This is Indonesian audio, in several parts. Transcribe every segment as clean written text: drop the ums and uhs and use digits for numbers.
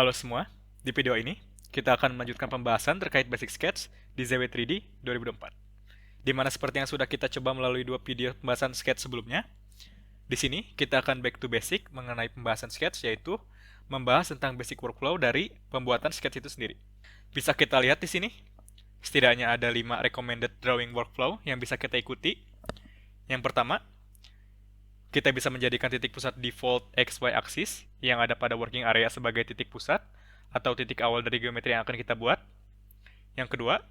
Halo semua, di video ini kita akan melanjutkan pembahasan terkait Basic Sketch di ZW3D 2004. Di mana seperti yang sudah kita coba melalui dua video pembahasan sketch sebelumnya, di sini kita akan back to basic mengenai pembahasan sketch, yaitu membahas tentang basic workflow dari pembuatan sketch itu sendiri. Bisa kita lihat di sini, setidaknya ada 5 recommended drawing workflow yang bisa kita ikuti. Yang pertama, kita bisa menjadikan titik pusat default XY axis yang ada pada working area sebagai titik pusat atau titik awal dari geometri yang akan kita buat. Yang kedua,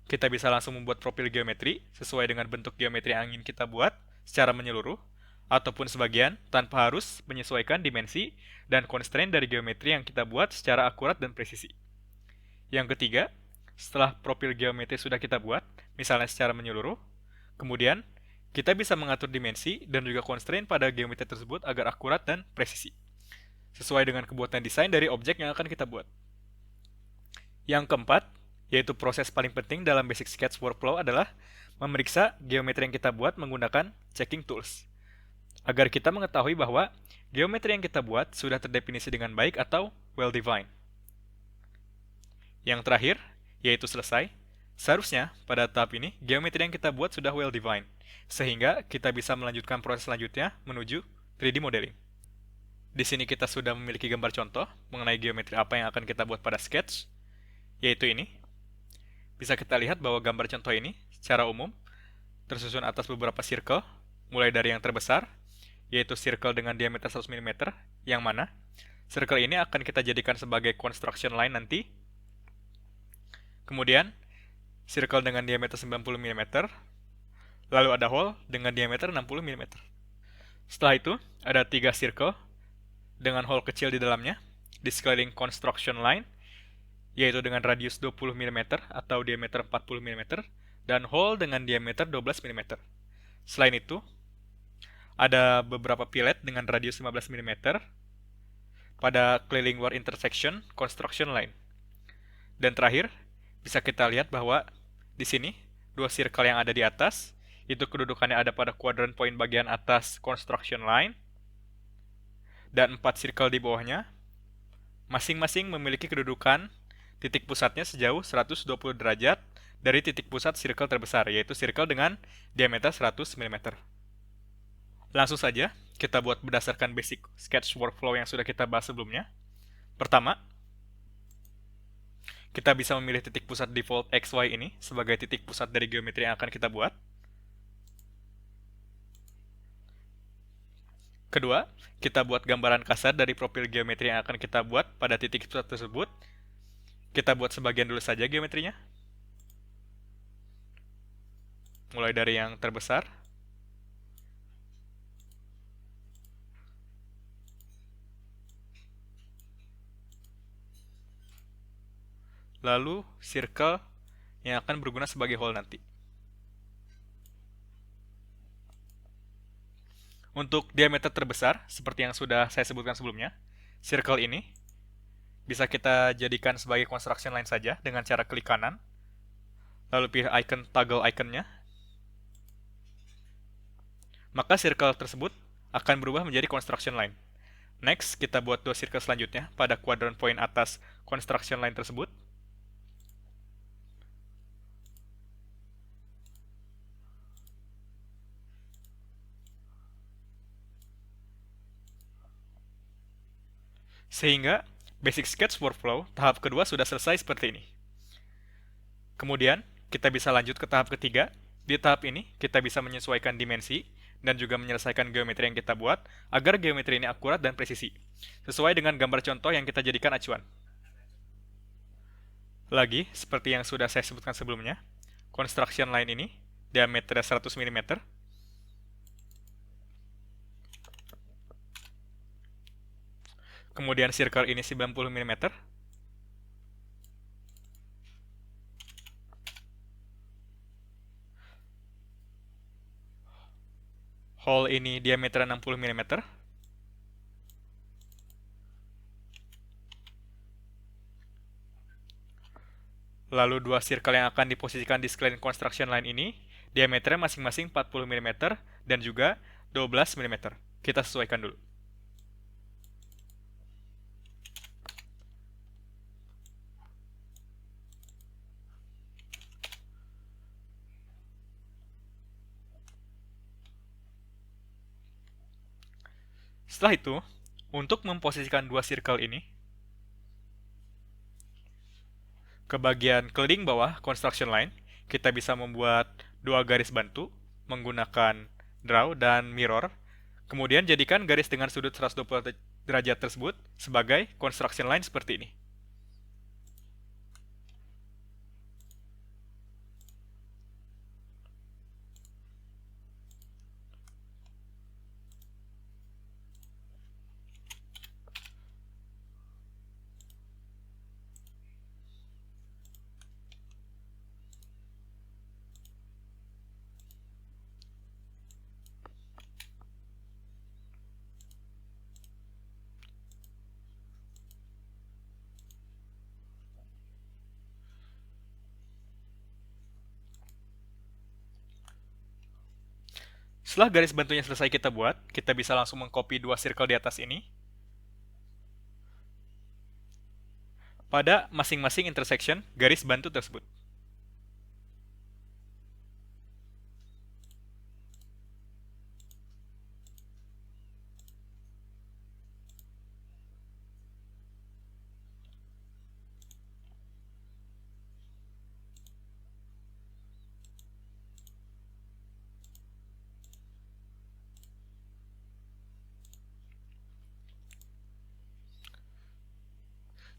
kita bisa langsung membuat profil geometri sesuai dengan bentuk geometri yang ingin kita buat secara menyeluruh, ataupun sebagian tanpa harus menyesuaikan dimensi dan constraint dari geometri yang kita buat secara akurat dan presisi. Yang ketiga, setelah profil geometri sudah kita buat, misalnya secara menyeluruh, kemudian kita bisa mengatur dimensi dan juga constraint pada geometri tersebut agar akurat dan presisi, sesuai dengan kebutuhan desain dari objek yang akan kita buat. Yang keempat, yaitu proses paling penting dalam basic sketch workflow adalah memeriksa geometri yang kita buat menggunakan checking tools, agar kita mengetahui bahwa geometri yang kita buat sudah terdefinisi dengan baik atau well-defined. Yang terakhir, yaitu selesai. Seharusnya, pada tahap ini, geometri yang kita buat sudah well-defined, sehingga kita bisa melanjutkan proses selanjutnya menuju 3D modeling. Di sini kita sudah memiliki gambar contoh mengenai geometri apa yang akan kita buat pada sketch, yaitu ini. Bisa kita lihat bahwa gambar contoh ini, secara umum, tersusun atas beberapa circle, mulai dari yang terbesar, yaitu circle dengan diameter 100 mm, yang mana circle ini akan kita jadikan sebagai construction line nanti. Kemudian, circle dengan diameter 90 mm, lalu ada hole dengan diameter 60 mm. Setelah itu, ada 3 circle dengan hole kecil di dalamnya, di sekeliling construction line, yaitu dengan radius 20 mm atau diameter 40 mm, dan hole dengan diameter 12 mm. Selain itu, ada beberapa pillet dengan radius 15 mm pada keliling luar intersection construction line. Dan terakhir, bisa kita lihat bahwa di sini, 2 circle yang ada di atas, itu kedudukannya ada pada quadrant point bagian atas construction line, dan 4 circle di bawahnya, masing-masing memiliki kedudukan titik pusatnya sejauh 120 derajat dari titik pusat circle terbesar, yaitu circle dengan diameter 100 mm. Langsung saja, kita buat berdasarkan basic sketch workflow yang sudah kita bahas sebelumnya. Pertama, kita bisa memilih titik pusat default XY ini sebagai titik pusat dari geometri yang akan kita buat. Kedua, kita buat gambaran kasar dari profil geometri yang akan kita buat pada titik pusat tersebut. Kita buat sebagian dulu saja geometrinya. Mulai dari yang terbesar. Lalu, circle yang akan berguna sebagai hole nanti. Untuk diameter terbesar, seperti yang sudah saya sebutkan sebelumnya, circle ini bisa kita jadikan sebagai construction line saja dengan cara klik kanan, lalu pilih icon toggle iconnya. Maka circle tersebut akan berubah menjadi construction line. Next, kita buat 2 circle selanjutnya pada quadrant point atas construction line tersebut. Sehingga basic sketch workflow tahap kedua sudah selesai seperti ini. Kemudian, kita bisa lanjut ke tahap ketiga. Di tahap ini, kita bisa menyesuaikan dimensi dan juga menyelesaikan geometri yang kita buat agar geometri ini akurat dan presisi, sesuai dengan gambar contoh yang kita jadikan acuan. Lagi, seperti yang sudah saya sebutkan sebelumnya, construction line ini diameter 100 mm. Kemudian circle ini 90 mm. Hole ini diameter 60 mm. Lalu 2 circle yang akan diposisikan di sekeliling construction line ini, diameternya masing-masing 40 mm dan juga 12 mm. Kita sesuaikan dulu. Setelah itu, untuk memposisikan dua circle ini, ke bagian keliling bawah construction line, kita bisa membuat dua garis bantu menggunakan draw dan mirror. Kemudian jadikan garis dengan sudut 120 derajat tersebut sebagai construction line seperti ini. Setelah garis bantunya selesai kita buat, kita bisa langsung mengcopy dua circle di atas ini pada masing-masing intersection garis bantu tersebut.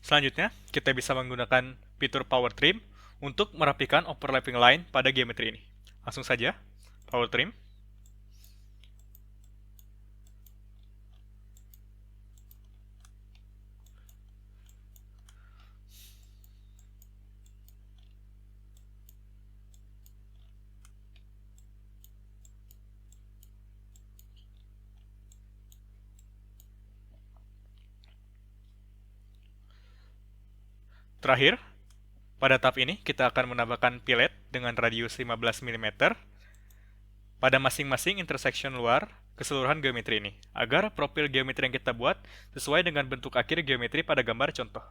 Selanjutnya, kita bisa menggunakan fitur Power Trim untuk merapikan overlapping line pada geometri ini. Langsung saja, Power Trim. Terakhir, pada tahap ini kita akan menambahkan fillet dengan radius 15 mm pada masing-masing intersection luar keseluruhan geometri ini, agar profil geometri yang kita buat sesuai dengan bentuk akhir geometri pada gambar contoh.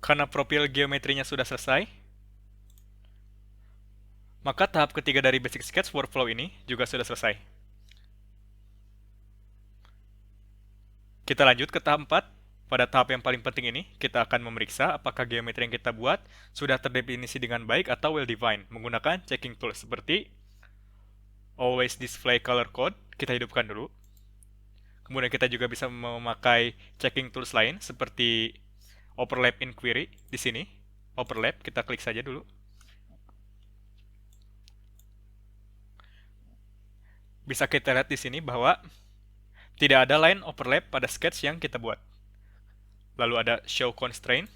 Karena profil geometrinya sudah selesai, maka tahap ketiga dari Basic Sketch workflow ini juga sudah selesai. Kita lanjut ke tahap 4. Pada tahap yang paling penting ini, kita akan memeriksa apakah geometri yang kita buat sudah terdefinisi dengan baik atau well-defined menggunakan checking tools seperti Always Display Color Code, kita hidupkan dulu. Kemudian kita juga bisa memakai checking tools lain seperti Overlap Inquiry di sini. Overlap, kita klik saja dulu. Bisa kita lihat di sini bahwa tidak ada line overlap pada sketch yang kita buat. Lalu ada Show Constraint.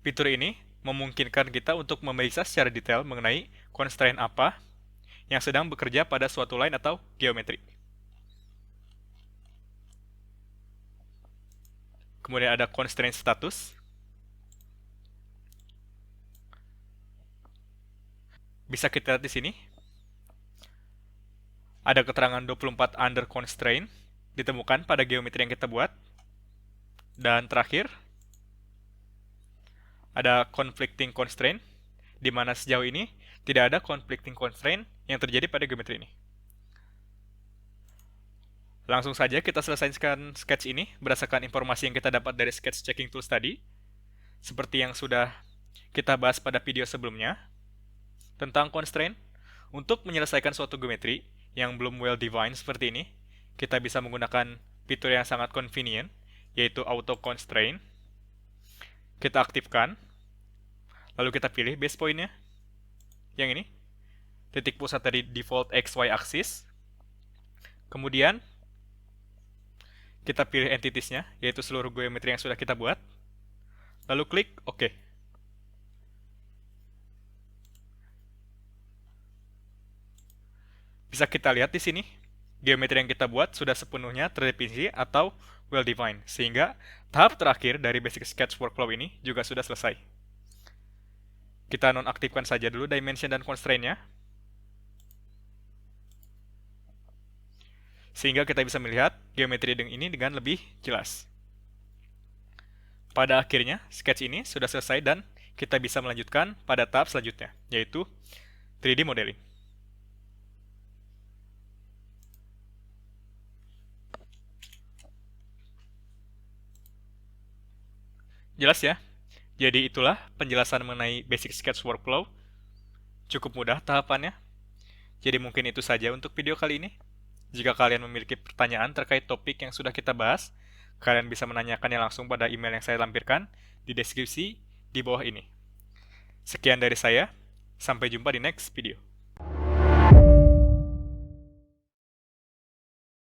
Fitur ini memungkinkan kita untuk memeriksa secara detail mengenai constraint apa yang sedang bekerja pada suatu line atau geometri. Kemudian ada constraint status. Bisa kita lihat di sini. Ada keterangan 24 under constraint ditemukan pada geometri yang kita buat. Dan terakhir, ada conflicting constraint, di mana sejauh ini tidak ada conflicting constraint yang terjadi pada geometri ini. Langsung saja kita selesaikan sketch ini berdasarkan informasi yang kita dapat dari sketch checking tools tadi. Seperti yang sudah kita bahas pada video sebelumnya tentang constraint. Untuk menyelesaikan suatu geometri yang belum well defined seperti ini, kita bisa menggunakan fitur yang sangat convenient, yaitu auto constraint. Kita aktifkan, lalu kita pilih base point-nya, yang ini, titik pusat dari default XY axis. Kemudian kita pilih entities-nya, yaitu seluruh geometri yang sudah kita buat. Lalu klik OK. Bisa kita lihat di sini, geometri yang kita buat sudah sepenuhnya terdefinisi atau well-defined, sehingga Tahap terakhir dari Basic Sketch Workflow ini juga sudah selesai. Kita nonaktifkan saja dulu dimension dan constraint-nya, sehingga kita bisa melihat geometri ini dengan lebih jelas. Pada akhirnya, sketch ini sudah selesai dan kita bisa melanjutkan pada tahap selanjutnya, yaitu 3D modeling. Jelas ya? Jadi itulah penjelasan mengenai Basic Sketch Workflow. Cukup mudah tahapannya. Jadi mungkin itu saja untuk video kali ini. Jika kalian memiliki pertanyaan terkait topik yang sudah kita bahas, kalian bisa menanyakannya langsung pada email yang saya lampirkan di deskripsi di bawah ini. Sekian dari saya, sampai jumpa di next video.